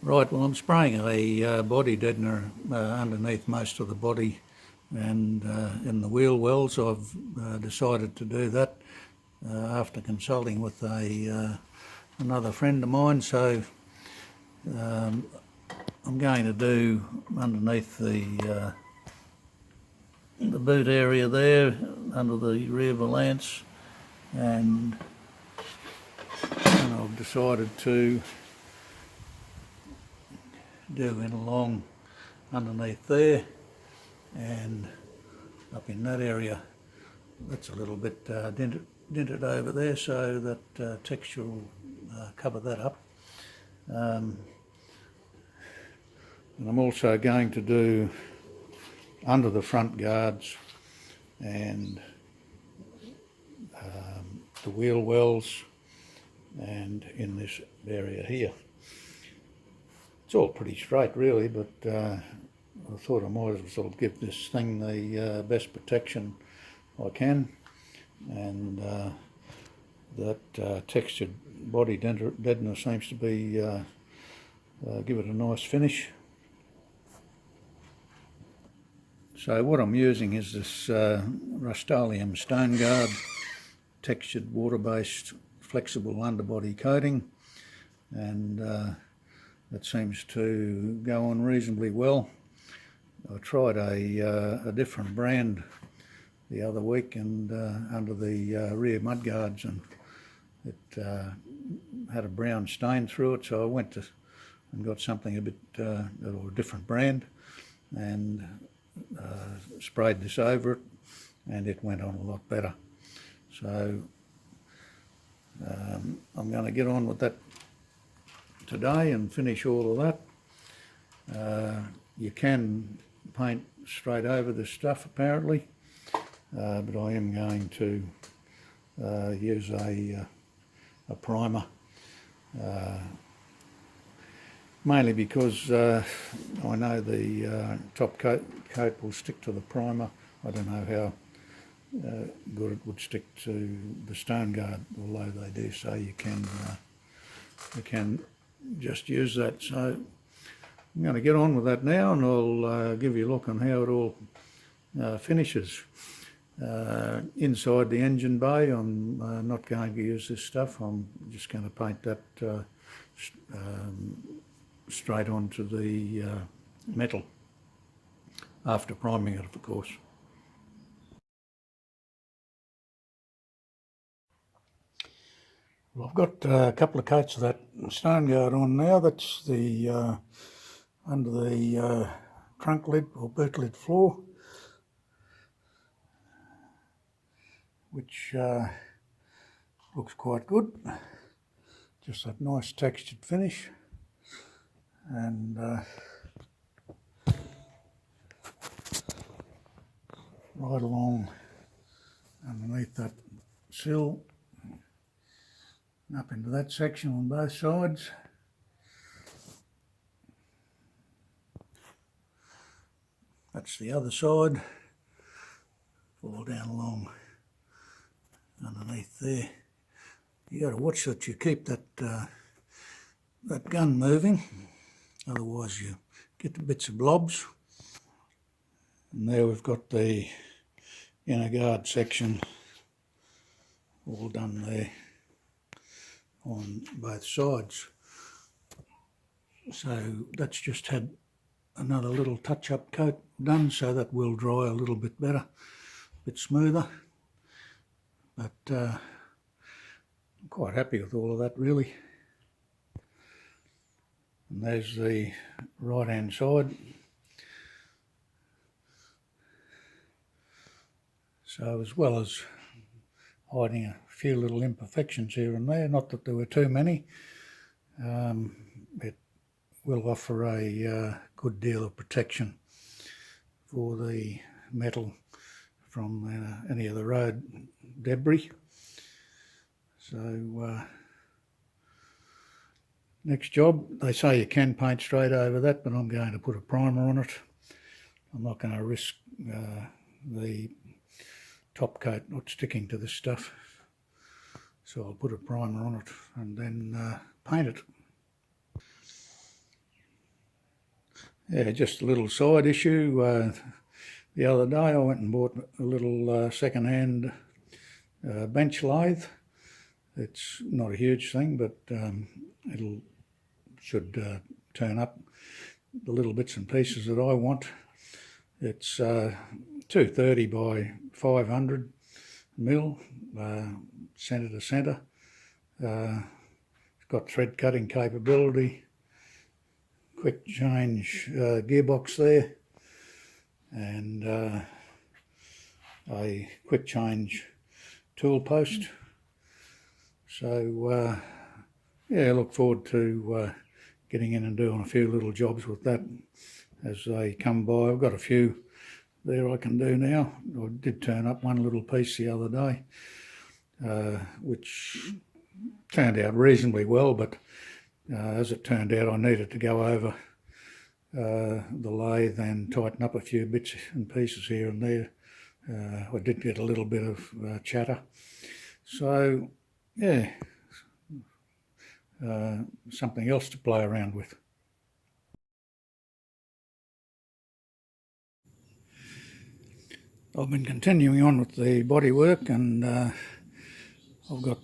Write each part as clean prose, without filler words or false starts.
Right, well I'm spraying a body deadener underneath most of the body and in the wheel wells. I've decided to do that after consulting with another friend of mine, so I'm going to do underneath the boot area there, under the rear valance, and I've decided to do it along underneath there and up in that area. That's a little bit dented over there, so that texture will cover that up. And I'm also going to do under the front guards and the wheel wells and in this area here. It's all pretty straight really, but I thought I might as well give this thing the best protection I can, and that textured body deadener seems to be give it a nice finish. So what I'm using is this Rust-Oleum Stone Guard textured water-based flexible underbody coating, and that seems to go on reasonably well. I tried a different brand the other week and under the rear mudguards, and it had a brown stain through it, so I went and got something a bit or a different brand and sprayed this over it, and it went on a lot better. So I'm going to get on with that today and finish all of that. You can paint straight over this stuff apparently, but I am going to use a primer, mainly because I know the top coat will stick to the primer. I don't know how good it would stick to the Stone Guard, although they do say you can just use that. So I'm going to get on with that now, and I'll give you a look on how it all finishes. Inside the engine bay, I'm not going to use this stuff. I'm just going to paint that straight onto the metal after priming it, of course. Well, I've got a couple of coats of that Stone Guard on now. That's the under the trunk lid or boot lid floor, which looks quite good. Just that nice textured finish, and right along underneath that sill, up into that section on both sides. That's the other side. Fall down along underneath there. You got to watch that you keep that that gun moving, otherwise you get the bits of blobs. And there we've got the inner guard section all done there on both sides. So that's just had another little touch-up coat done, so that will dry a little bit better, a bit smoother. But I'm quite happy with all of that really. And there's the right hand side. So as well as hiding a few little imperfections here and there, not that there were too many, it will offer a good deal of protection for the metal from any of the road debris. So next job, they say you can paint straight over that, but I'm going to put a primer on it. I'm not going to risk the top coat not sticking to this stuff, so I'll put a primer on it and then paint it. Yeah, just a little side issue. The other day I went and bought a little second-hand bench lathe. It's not a huge thing, but it should turn up the little bits and pieces that I want. It's 230 by 500 mil, centre to centre. It's got thread cutting capability, quick change gearbox there, and a quick change tool post. So yeah, I look forward to getting in and doing a few little jobs with that as they come by. I've got a few there I can do now. I did turn up one little piece the other day, which turned out reasonably well, but as it turned out, I needed to go over the lathe and tighten up a few bits and pieces here and there. I did get a little bit of chatter. So, yeah, something else to play around with. I've been continuing on with the body work, and I've got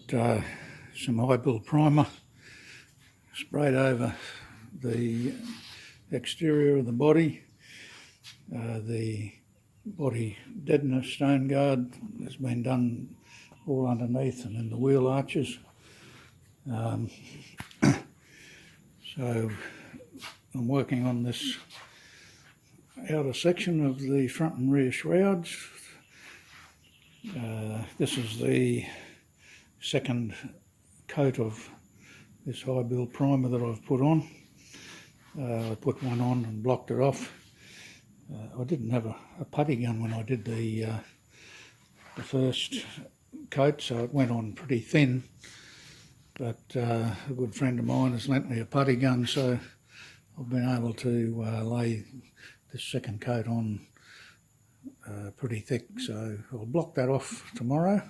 some high build primer sprayed over the exterior of the body. The body deadener stone guard has been done all underneath and in the wheel arches. So I'm working on this outer section of the front and rear shrouds. This is the second coat of this high build primer that I've put on. I put one on and blocked it off. I didn't have a putty gun when I did the first coat, so it went on pretty thin. But a good friend of mine has lent me a putty gun, so I've been able to lay this second coat on pretty thick. So I'll block that off tomorrow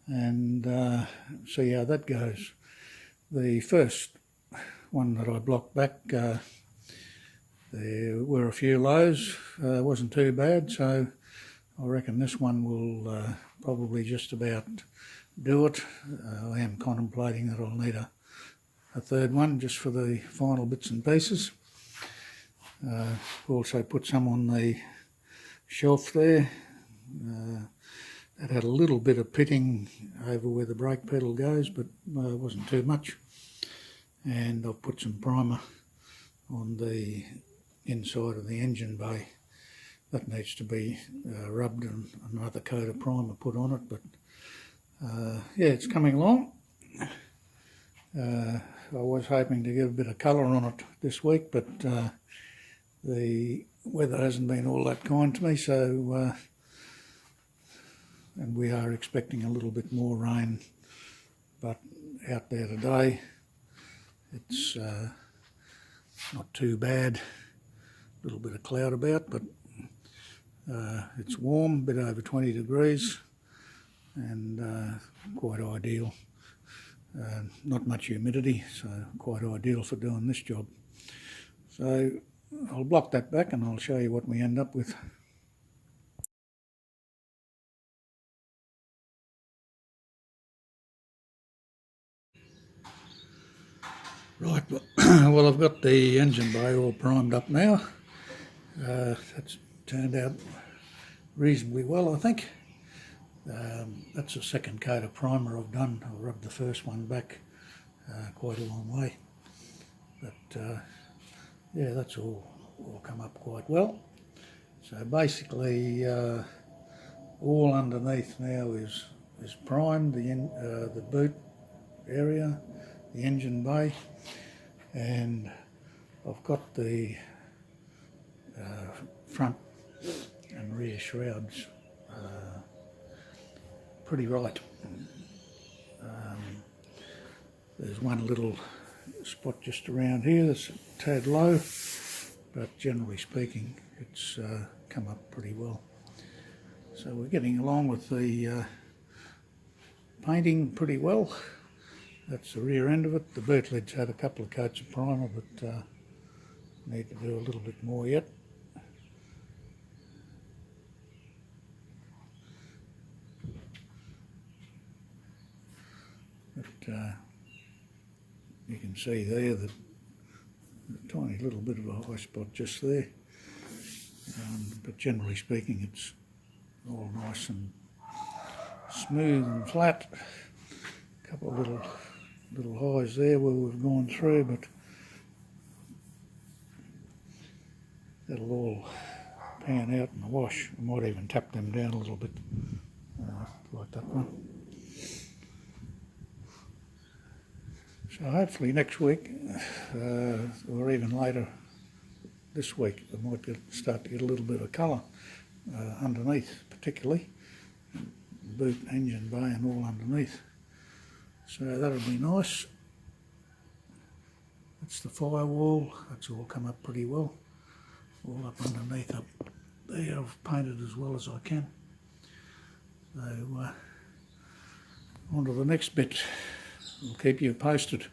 and see how that goes. The first one that I blocked back, there were a few lows, wasn't too bad, so I reckon this one will probably just about do it. I am contemplating that I'll need a third one just for the final bits and pieces. Also put some on the shelf there. It had a little bit of pitting over where the brake pedal goes, but it wasn't too much. And I've put some primer on the inside of the engine bay. That needs to be rubbed and another coat of primer put on it, but yeah, it's coming along. I was hoping to get a bit of colour on it this week, but the weather hasn't been all that kind to me, so and we are expecting a little bit more rain, but out there today it's not too bad. A little bit of cloud about, but it's warm, a bit over 20 degrees, and quite ideal. Not much humidity, so quite ideal for doing this job. So I'll block that back and I'll show you what we end up with. Right, well I've got the engine bay all primed up now. That's turned out reasonably well, I think. That's the second coat of primer I've done. I rubbed the first one back quite a long way. But yeah, that's all come up quite well. So basically all underneath now is primed, the boot area, the engine bay, and I've got the front and rear shrouds pretty right. There's one little spot just around here that's a tad low, but generally speaking it's come up pretty well. So we're getting along with the painting pretty well. That's the rear end of it. The boot lid's had a couple of coats of primer, but Need to do a little bit more yet. But you can see there that a tiny little bit of a high spot just there. But generally speaking, it's all nice and smooth and flat. A couple of little highs there where we've gone through, but that'll all pan out in the wash. I might even tap them down a little bit, like that one. So hopefully next week, or even later this week, I might start to get a little bit of colour underneath, particularly boot, engine bay and all underneath. So that'll be nice. That's the firewall. That's all come up pretty well. All up underneath up there, I've painted as well as I can. So on to the next bit. I'll keep you posted.